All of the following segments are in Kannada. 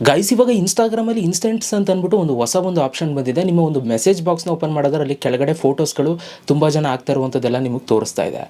ಗೈಸ್, ಇವಾಗ ಇನ್ಸ್ಟಾಗ್ರಾಮಲ್ಲಿ ಇನ್ಸ್ಟೆಂಟ್ಸ್ ಅಂತ ಅಂದ್ಬಿಟ್ಟು ಒಂದು ಆಪ್ಷನ್ ಬಂದಿದೆ. ನಿಮ್ಮ ಒಂದು ಮೆಸೇಜ್ ಬಾಕ್ಸ್ನ ಓಪನ್ ಮಾಡಿದ್ರೆ ಅಲ್ಲಿ ಕೆಳಗಡೆ ಫೋಟೋಸ್ಗಳು ತುಂಬ ಜನ ಆಗ್ತಾ ಇರುವಂಥದ್ದೆಲ್ಲ ನಿಮಗೆ ತೋರಿಸ್ತಾ ಇದೆ.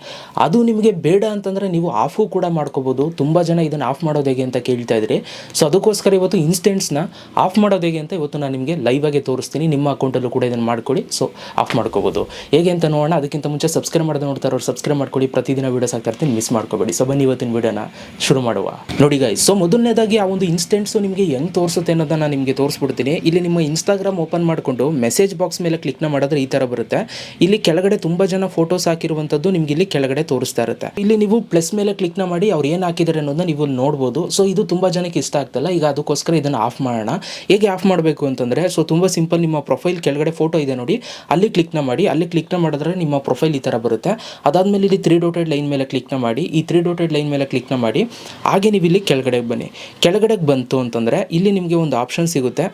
ಅದು ನಿಮಗೆ ಬೇಡ ಅಂತಂದರೆ ನೀವು ಆಫು ಕೂಡ ಮಾಡ್ಕೋಬೋದು. ತುಂಬ ಜನ ಇದನ್ನು ಆಫ್ ಮಾಡೋದು ಹೇಗೆ ಅಂತ ಕೇಳ್ತಾ ಇದ್ರಿ. ಸೊ ಅದಕ್ಕೋಸ್ಕರ ಇವತ್ತು ಇನ್ಸ್ಟೆಂಟ್ಸ್ನ ಆಫ್ ಮಾಡೋದು ಹೇಗೆ ಅಂತ ಇವತ್ತು ನಾನು ನಿಮಗೆ ಲೈವ್ ಆಗಿ ತೋರಿಸ್ತೀನಿ. ನಿಮ್ಮ ಅಕೌಂಟಲ್ಲೂ ಕೂಡ ಇದನ್ನು ಮಾಡ್ಕೊಳ್ಳಿ. ಸೊ ಆಫ್ ಮಾಡ್ಕೋಬೋದು ಹೇಗೆ ಅಂತ ನೋಡೋಣ. ಅದಕ್ಕಿಂತ ಮುಂಚೆ ಸಬ್ಸ್ಕ್ರೈಬ್ ಮಾಡೋದು ನೋಡ್ತಾ ಇರೋರು ಸಬ್ಸ್ಕ್ರೈಬ್ ಮಾಡ್ಕೊಳ್ಳಿ. ಪ್ರತಿದಿನ ವೀಡಿಯೋಸ್ ಆಗ್ತಾ ಇರ್ತೀನಿ, ಮಿಸ್ ಮಾಡ್ಕೋಬೇಡಿ. ಸೊ ಬನ್ನಿ ಇವತ್ತಿನ ವೀಡಿಯೋನ ಶುರು ಮಾಡುವ. ನೋಡಿ ಗೈಸ್, ಸೊ ಮೊದಲನೇದಾಗಿ ಆ ಒಂದು ಇನ್ಸ್ಟೆಂಟ್ಸು ನಿಮಗೆ ಹೆಂಗೆ ತೋರಿಸುತ್ತೆ ಅನ್ನೋದನ್ನ ನಾನು ನಿಮಗೆ ತೋರಿಸ್ಬಿಡ್ತೀನಿ. ಇಲ್ಲಿ ನಿಮ್ಮ ಇನ್ಸ್ಟಾಗ್ರಾಮ್ ಓಪನ್ ಮಾಡಿಕೊಂಡು ಮೆಸೇಜ್ ಬಾಕ್ಸ್ ಮೇಲೆ ಕ್ಲಿಕ್ನ ಮಾಡಿದ್ರೆ ಈ ಥರ ಬರುತ್ತೆ. ಇಲ್ಲಿ ಕೆಳಗಡೆ ತುಂಬ ಜನ ಫೋಟೋಸ್ ಹಾಕಿರುವಂಥದ್ದು ನಿಮ್ಗೆ ಇಲ್ಲಿ ಕೆಳಗಡೆ ತೋರಿಸ್ತಾ ಇರುತ್ತೆ. ಇಲ್ಲಿ ನೀವು ಪ್ಲಸ್ ಮೇಲೆ ಕ್ಲಿಕ್ನ ಮಾಡಿ ಅವ್ರು ಏನು ಹಾಕಿದ್ದಾರೆ ಅನ್ನೋದನ್ನ ನೀವು ನೋಡ್ಬೋದು. ಸೊ ಇದು ತುಂಬ ಜನಕ್ಕೆ ಇಷ್ಟ ಆಗ್ತಲ್ಲ. ಈಗ ಅದಕ್ಕೋಸ್ಕರ ಇದನ್ನು ಆಫ್ ಮಾಡೋಣ. ಹೇಗೆ ಆಫ್ ಮಾಡಬೇಕು ಅಂತಂದರೆ, ಸೊ ತುಂಬ ಸಿಂಪಲ್. ನಿಮ್ಮ ಪ್ರೊಫೈಲ್ ಕೆಳಗಡೆ ಫೋಟೋ ಇದೆ ನೋಡಿ, ಅಲ್ಲಿ ಕ್ಲಿಕ್ನ ಮಾಡಿ. ಅಲ್ಲಿ ಕ್ಲಿಕ್ನ ಮಾಡಿದ್ರೆ ನಿಮ್ಮ ಪ್ರೊಫೈಲ್ ಈ ಥರ ಬರುತ್ತೆ. ಅದಾದಮೇಲೆ ಇಲ್ಲಿ 3 ಡಾಟೆಡ್ ಲೈನ್ ಮೇಲೆ ಕ್ಲಿಕ್ನ ಮಾಡಿ. ಈ 3 ಡಾಟೆಡ್ ಲೈನ್ ಮೇಲೆ ಕ್ಲಿಕ್ನ ಮಾಡಿ. ಹಾಗೆ ನೀವು ಇಲ್ಲಿ ಕೆಳಗಡೆಗೆ ಬನ್ನಿ. ಕೆಳಗಡೆಗೆ ಬಂತು ಅಂತಂದರೆ ಇಲ್ಲಿ ನಿಮಗೆ ಒಂದು ಆಪ್ಷನ್ ಸಿಗುತ್ತೆ.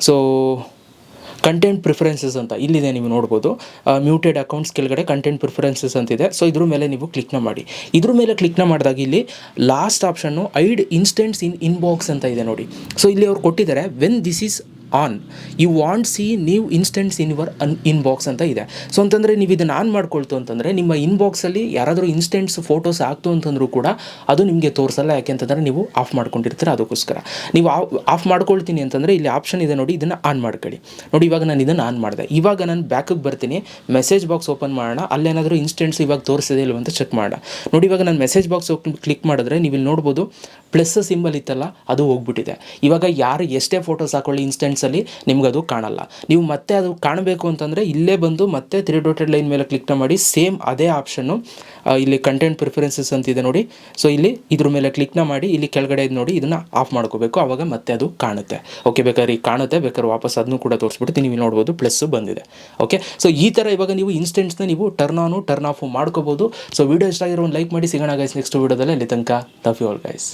ಸೊ ಕಂಟೆಂಟ್ ಪ್ರಿಫರೆನ್ಸಸ್ ಅಂತ ಇಲ್ಲಿದೆ, ನೀವು ನೋಡ್ಬೋದು. ಮ್ಯೂಟೆಡ್ ಅಕೌಂಟ್ಸ್ ಕೆಳಗಡೆ ಕಂಟೆಂಟ್ ಪ್ರಿಫರೆನ್ಸಸ್ ಅಂತಿದೆ. ಸೊ ಇದ್ರ ಮೇಲೆ ನೀವು ಕ್ಲಿಕ್ನ ಮಾಡಿ. ಇದ್ರ ಮೇಲೆ ಕ್ಲಿಕ್ನ ಮಾಡಿದಾಗ ಇಲ್ಲಿ ಲಾಸ್ಟ್ ಆಪ್ಷನ್ನು ಐಡ್ ಇನ್ಸ್ಟೆಂಟ್ಸ್ ಇನ್ ಇನ್ಬಾಕ್ಸ್ ಅಂತ ಇದೆ ನೋಡಿ. ಸೊ ಇಲ್ಲಿ ಅವ್ರು ಕೊಟ್ಟಿದ್ದಾರೆ, when this is on you want see new instants in your inbox ಅಂತ ಇದೆ. ಸೊ ಅಂತಂದರೆ ನೀವು ಇದನ್ನು ಆನ್ ಮಾಡ್ಕೊಳ್ತು ಅಂತಂದರೆ ನಿಮ್ಮ ಇನ್ಬಾಕ್ಸಲ್ಲಿ ಯಾರಾದರೂ ಇನ್ಸ್ಟೆಂಟ್ಸ್ ಫೋಟೋಸ್ ಆಗ್ತು ಅಂತಂದರೂ ಕೂಡ ಅದು ನಿಮಗೆ ತೋರಿಸಲ್ಲ. ಯಾಕೆ ಅಂತಂದರೆ ನೀವು ಆಫ್ ಮಾಡ್ಕೊಂಡಿರ್ತೀರ. ಅದಕ್ಕೋಸ್ಕರ ನೀವು ಆಫ್ ಮಾಡ್ಕೊಳ್ತೀನಿ ಅಂತಂದರೆ ಇಲ್ಲಿ ಆಪ್ಷನ್ ಇದೆ ನೋಡಿ, ಇದನ್ನು ಆನ್ ಮಾಡ್ಕೊಳ್ಳಿ. ನೋಡಿ ಇವಾಗ ನಾನು ಇದನ್ನು ಆನ್ ಮಾಡಿದೆ. ಇವಾಗ ನಾನು ಬ್ಯಾಕಿಗೆ ಬರ್ತೀನಿ. ಮೆಸೇಜ್ ಬಾಕ್ಸ್ ಓಪನ್ ಮಾಡೋಣ. ಅಲ್ಲೇನಾದರೂ ಇನ್ಸ್ಟೆಂಟ್ಸ್ ಇವಾಗ ತೋರಿಸಿದೆ ಇಲ್ವ ಅಂತ ಚೆಕ್ ಮಾಡೋಣ. ನೋಡಿ ಇವಾಗ ನಾನು ಮೆಸೇಜ್ ಬಾಕ್ಸ್ ಕ್ಲಿಕ್ ಮಾಡಿದ್ರೆ ನೀವು ಇಲ್ಲಿ ನೋಡ್ಬೋದು, ಪ್ಲಸ್ ಸಿಂಬಲ್ ಇತ್ತಲ್ಲ ಅದು ಹೋಗ್ಬಿಟ್ಟಿದೆ. ಇವಾಗ ಯಾರು ಎಷ್ಟೇ ಫೋಟೋಸ್ ಹಾಕೊಳ್ಳಿ ಇನ್ಸ್ಟೆಂಟ್ಸಲ್ಲಿ ನಿಮ್ಗೆ ಅದು ಕಾಣಲ್ಲ. ನೀವು ಮತ್ತೆ ಅದು ಕಾಣಬೇಕು ಅಂತಂದರೆ ಇಲ್ಲೇ ಬಂದು ಮತ್ತೆ 3 ಡಾಟೆಡ್ ಲೈನ್ ಮೇಲೆ ಕ್ಲಿಕ್ ಮಾಡಿ ಸೇಮ್ ಅದೇ ಆಪ್ಷನ್ನು ಇಲ್ಲಿ ಕಂಟೆಂಟ್ ಪ್ರಿಫರೆನ್ಸಸ್ ಅಂತಿದೆ ನೋಡಿ. ಸೊ ಇಲ್ಲಿ ಇದ್ರ ಮೇಲೆ ಕ್ಲಿಕ್ನ ಮಾಡಿ. ಇಲ್ಲಿ ಕೆಳಗಡೆ ನೋಡಿ ಇದನ್ನು ಆಫ್ ಮಾಡ್ಕೋಬೇಕು. ಆವಾಗ ಮತ್ತೆ ಅದು ಕಾಣುತ್ತೆ. ಓಕೆ, ಬೇಕಾದ್ರೆ ಕಾಣುತ್ತೆ. ಬೇಕಾದ್ರೆ ವಾಪಸ್ ಅದನ್ನು ಕೂಡ ತೋರಿಸ್ಬಿಟ್ಟು ನೀವು ನೋಡ್ಬೋದು ಪ್ಲಸ್ಸು ಬಂದಿದೆ. ಓಕೆ, ಸೊ ಈ ಥರ ಇವಾಗ ನೀವು ಇನ್ಸ್ಟೆಂಟ್ಸ್ನ ನೀವು ಟರ್ನ್ ಆನು ಟರ್ನ್ ಆಫು ಮಾಡ್ಕೋಬೋದು. ಸೊ ವೀಡಿಯೋ ಇಷ್ಟ ಆಗಿರೋ ಒಂದು ಲೈಕ್ ಮಾಡಿ. ಸಿಗೋಣ ಗೈಸ್ ನೆಕ್ಸ್ಟ್ ವೀಡಿಯೋದಲ್ಲಿ. ಅಲ್ಲಿ ತನಕ ಲವ್ ಯು ಆಲ್ ಗೈಸ್.